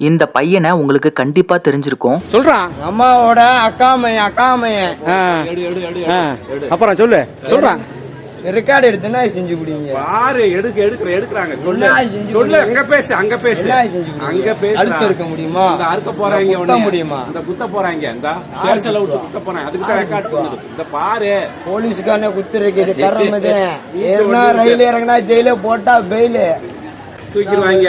இந்த பையனை உங்களுக்கு கண்டிப்பா தெரிஞ்சிருக்கும். சொல்றான் அம்மாவோட அக்காமையன் அப்புறம் சொல்றான் ரெக்கார்டு எடுத்துனா செஞ்சு குடிங்க பாரு எடுக்கிறாங்க சொல்லு அங்க பேசு அழுத்த இருக்க முடியுமா? அறுக்க போறாங்க குத்த முடியுமா? இந்த குத்த போறாங்க இந்த ஸ்டேஷன்ல விட்டு குத்த போறாங்க அதுக்கு தான் ரெக்கார்ட் பண்ணுது. இந்த பாரு போலீஸ்காரனே குத்துருக்கு தரமது ஏன்னா ரயில் இறங்கினா ஜெயில போட்டா பெயிலு தூக்கிடுவாங்க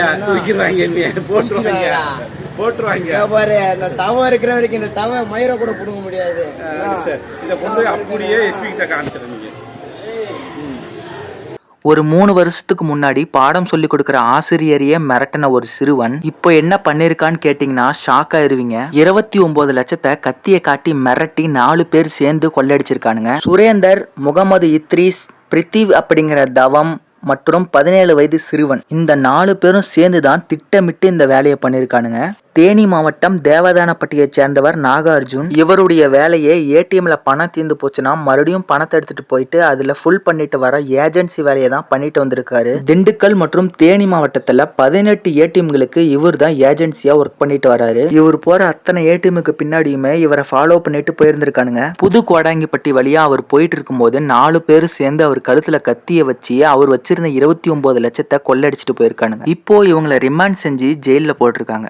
போட்டுருவாங்க பாரு. அந்த தவம் இருக்கிற வரைக்கும் இந்த தவ மயிரை கூட புடுங்க முடியாது. இத கொண்டு அப்படியே எஸ்பி கிட்ட காமிச்சிருங்க. ஒரு 3 வருஷத்துக்கு முன்னாடி பாடம் சொல்லி கொடுக்கிற ஆசிரியரையே மிரட்டின ஒரு சிறுவன் இப்போ என்ன பண்ணிருக்கான்னு கேட்டீங்கன்னா ஷாக் ஆயிருவீங்க. 29 லட்சத்தை கத்திய காட்டி மிரட்டி 4 பேர் சேர்ந்து கொள்ளடிச்சிருக்கானுங்க. சுரேந்தர், முகமது இத்ரீஸ், பிரித்திவ் அப்படிங்கிற தவம் மற்றும் 17 வயது சிறுவன், இந்த 4 பேரும் சேர்ந்து தான் திட்டமிட்டு இந்த வேலையை பண்ணிருக்கானுங்க. தேனி மாவட்டம் தேவதானப்பட்டியை சேர்ந்தவர் நாகார்ஜுன். இவருடைய வேலையே ஏடிஎம்ல பணம் தீர்ந்து போச்சுன்னா மறுபடியும் பணத்தை எடுத்துட்டு போயிட்டு அதுல ஃபுல் பண்ணிட்டு வர ஏஜென்சி வேலையை தான் பண்ணிட்டு வந்திருக்காரு. திண்டுக்கல் மற்றும் தேனி மாவட்டத்துல 18 ஏடிஎம்களுக்கு இவர் தான் ஏஜென்சியா ஒர்க் பண்ணிட்டு வராரு. இவர் போற அத்தனை ஏடிஎம்க்கு பின்னாடியுமே இவரை ஃபாலோ பண்ணிட்டு போயிருந்திருக்கானுங்க. புது கோடாங்கிப்பட்டி வழியா அவர் போயிட்டு இருக்கும் போது 4 பேர் சேர்ந்து அவர் கழுத்துல கத்திய வச்சு அவர் வச்சிருந்த 29 லட்சத்தை கொள்ளடிச்சிட்டு போயிருக்கானுங்க. இப்போ இவங்களை ரிமாண்ட் செஞ்சு ஜெயில போட்டிருக்காங்க.